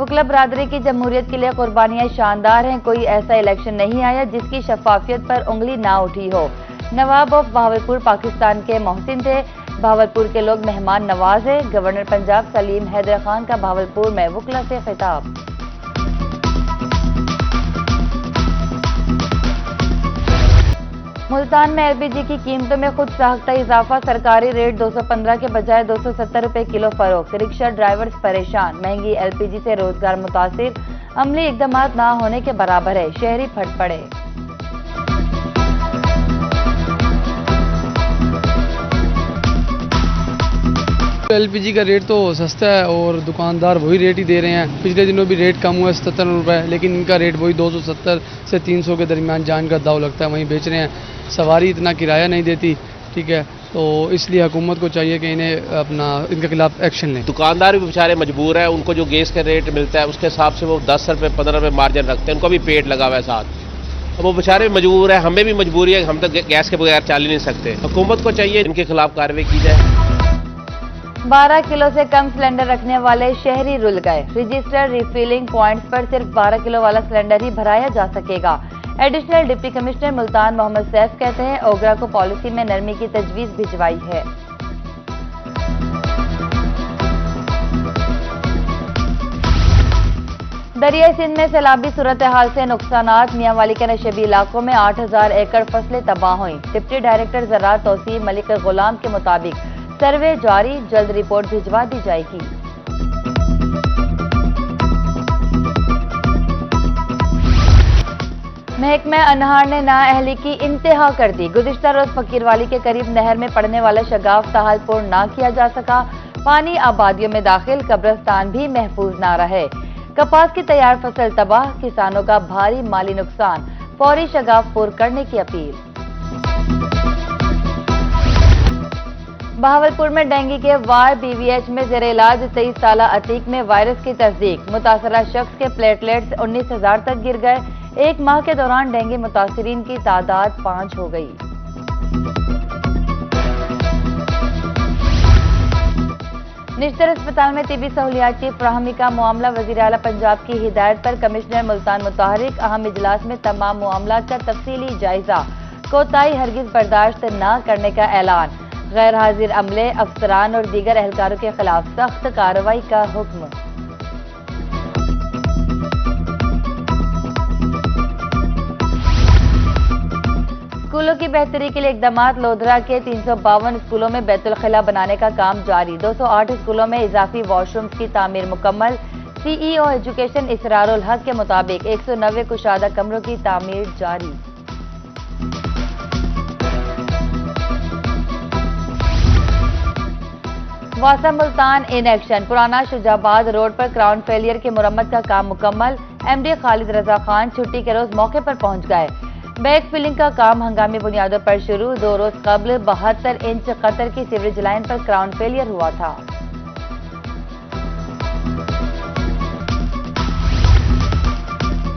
वकला बरादरी की जमहूरियत के लिए कुर्बानियां शानदार हैं। कोई ऐसा इलेक्शन नहीं आया जिसकी शफाफियत पर उंगली ना उठी हो। नवाब ऑफ बहावलपुर पाकिस्तान के मोहसिन थे। बहावलपुर के लोग मेहमान नवाज है। गवर्नर पंजाब सलीम हैदर खान का बहावलपुर में वकला से खिताब। मुल्तान में एलपीजी की कीमतों में खुद साख्ता इजाफा। सरकारी रेट 215 के बजाय 270 रुपए किलो फरोख्त। रिक्शा ड्राइवर्स परेशान। महंगी एलपीजी से रोजगार मुतासिर। अमली इकदाम ना होने के बराबर है। शहरी फट पड़े। एलपीजी का रेट तो सस्ता है और दुकानदार वही रेट ही दे रहे हैं। पिछले दिनों भी रेट कम हुआ है 77 रुपये, लेकिन इनका रेट वही 270 से 300 के दरमियान जान का दाव लगता है, वहीं बेच रहे हैं। सवारी इतना किराया नहीं देती, ठीक है, तो इसलिए हुकूमत को चाहिए कि इन्हें अपना इनके खिलाफ एक्शन लें। दुकानदार भी बेचारे मजबूर हैं, उनको जो गैस का रेट मिलता है उसके हिसाब से वो 10 रुपये 15 रुपये मार्जिन रखते हैं, उनको भी पेट लगा हुआ है साथ। अब वो बेचारे मजबूर है, हमें भी मजबूरी है, हम तो गैस के बगैर चल ही नहीं सकते। हुकूमत को चाहिए इनके खिलाफ कार्रवाई की जाए। 12 किलो से कम सिलेंडर रखने वाले शहरी रुल गए। रजिस्टर्ड रिफिलिंग पॉइंट्स पर सिर्फ 12 किलो वाला सिलेंडर ही भराया जा सकेगा। Additional deputy commissioner Multan Mohammad Saif कहते हैं ओगरा को पॉलिसी में नरमी की तजवीज भिजवाई है। दरियाई सिंध में सैलाबी सूरत हाल से नुकसानात। मियांवाली के नशेबी इलाकों में 8000 एकड़ फसलें तबाह हुई। डिप्टी डायरेक्टर ज़राअत तौसीफ मलिक गुलाम के मुताबिक सर्वे जारी, जल्द रिपोर्ट भिजवा दी जाएगी। महकमा अनहार ने नाअहली की इंतहा कर दी। गुज़िश्ता रोज फकीरवाली के करीब नहर में पड़ने वाला शगाफ ताहालपुर ना किया जा सका। पानी आबादियों में दाखिल, कब्रिस्तान भी महफूज ना रहे। कपास की तैयार फसल तबाह, किसानों का भारी माली नुकसान। फौरी शगाफ पुर करने की अपील। बहावलपुर में डेंगू के वार। बीवीएच में जेर इलाज 23 साला अतीक में वायरस की तस्दीक। मुतासरा शख्स के प्लेटलेट्स 19,000 तक गिर गए। एक माह के दौरान डेंगू मुतासरीन की तादाद 5 हो गई। निश्तर अस्पताल में तिबी सहूलियात की फराहमी का मामला। वज़ीर आला पंजाब की हिदायत पर कमिश्नर मुल्तान मुतहरिक अहम इजलास में तमाम मामलात का तफसीली जायजा। कोताही हरगिज बर्दाश्त न करने का ऐलान। गैर हाजिर अमले, अफसरान और दीगर एहलकारों के खिलाफ सख्त कार्रवाई का हुक्म। स्कूलों की बेहतरी के लिए इकदामात। लोधरा के 352 स्कूलों में बैतुल खिला बनाने का काम जारी। 208 स्कूलों में इजाफी वॉशरूम्स की तामीर मुकम्मल। सीईओ एजुकेशन इसरारुल हक के मुताबिक 190 कुशादा कमरों की तामीर जारी। वासा मुल्तान इन एक्शन। पुराना शुजाबाद रोड पर क्राउन फेलियर की मुरम्मत का काम मुकम्मल। एमडी खालिद रजा खान छुट्टी के रोज मौके पर पहुंच गए। बैक फिलिंग का काम हंगामी बुनियादों पर शुरू। 2 रोज कबल 72 इंच कतर की सीवरेज लाइन पर क्राउन फेलियर हुआ था।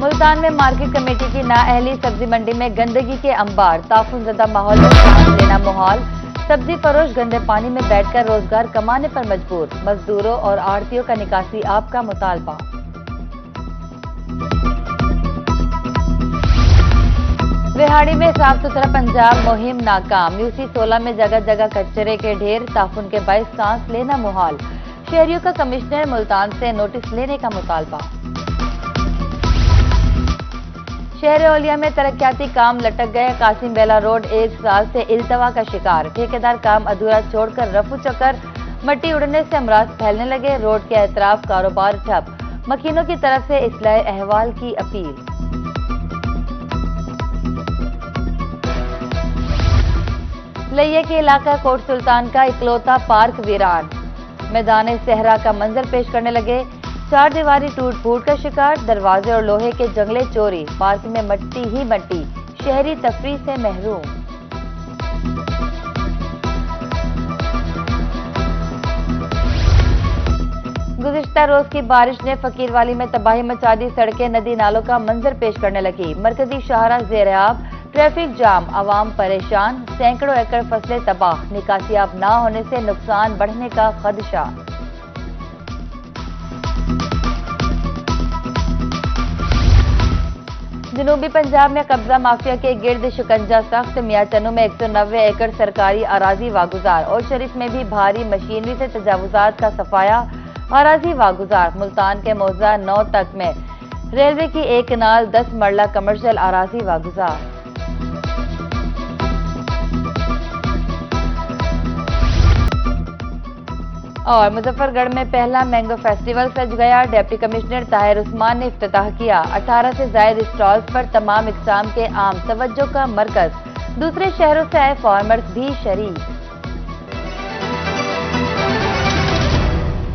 मुल्तान में मार्केट कमेटी की नाअहली। सब्जी मंडी में गंदगी के अंबार। ताफुनज़दा माहौल में सांस लेना मुहाल। सब्जी फरोश गंदे पानी में बैठकर रोजगार कमाने पर मजबूर। मजदूरों और आड़तियों का निकासी आप का मुतालबा। रेहाड़ी में साफ सुथरा पंजाब मुहिम नाकाम। यूसी 16 में जगह जगह कचरे के ढेर। ताफुन के बायस सांस लेना मुहाल। शहरियों का कमिश्नर मुल्तान से नोटिस लेने का मुतालबा। शहर औलिया में तरक्याती काम लटक गए। कासिम बेला रोड 1 साल से इल्तवा का शिकार। ठेकेदार काम अधूरा छोड़कर रफू चक्कर। मट्टी उड़ने से अमराज फैलने लगे। रोड के एतराफ कारोबार ठप। मकीनों की तरफ से इस्लाह अहवाल की अपील। लैया के इलाका कोट सुल्तान का इकलौता पार्क वीरान। मैदान सहरा का मंजर पेश करने लगे। 4 दीवारी टूट फूट का शिकार। दरवाजे और लोहे के जंगले चोरी। पार्क में मट्टी ही मट्टी। शहरी तफरीह से महरूम। गुज़िश्ता रोज की बारिश ने फकीरवाली में तबाही मचा दी। सड़कें नदी नालों का मंजर पेश करने लगी। मरकजी शाहरा ज़ेर-ए-आब। ट्रैफिक जाम, आवाम परेशान। सैकड़ों एकड़ फसलें तबाह। निकासियाब न होने से नुकसान बढ़ने का खदशा। जनूबी पंजाब में कब्जा माफिया के गिर्द शिकंजा सख्त। मियां चन्नू में 190 एकड़ सरकारी अराजी वागुजार और शरीफ में भी भारी मशीनरी से तजावुजात का सफाया। अराजी वागुजार मुल्तान के मौजा 9 तक में रेलवे की एक नाल 10 मरला कमर्शियल अराजी वागुजार। और मुजफ्फरगढ़ में पहला मैंगो फेस्टिवल सज गया। डिप्टी कमिश्नर ताहिर उस्मान ने इफ्तिताह किया। 18 से ज्यादा स्टॉल्स पर तमाम इकसाम के आम तवज्जो का मरकज। दूसरे शहरों से आए फार्मर्स भी शरीक।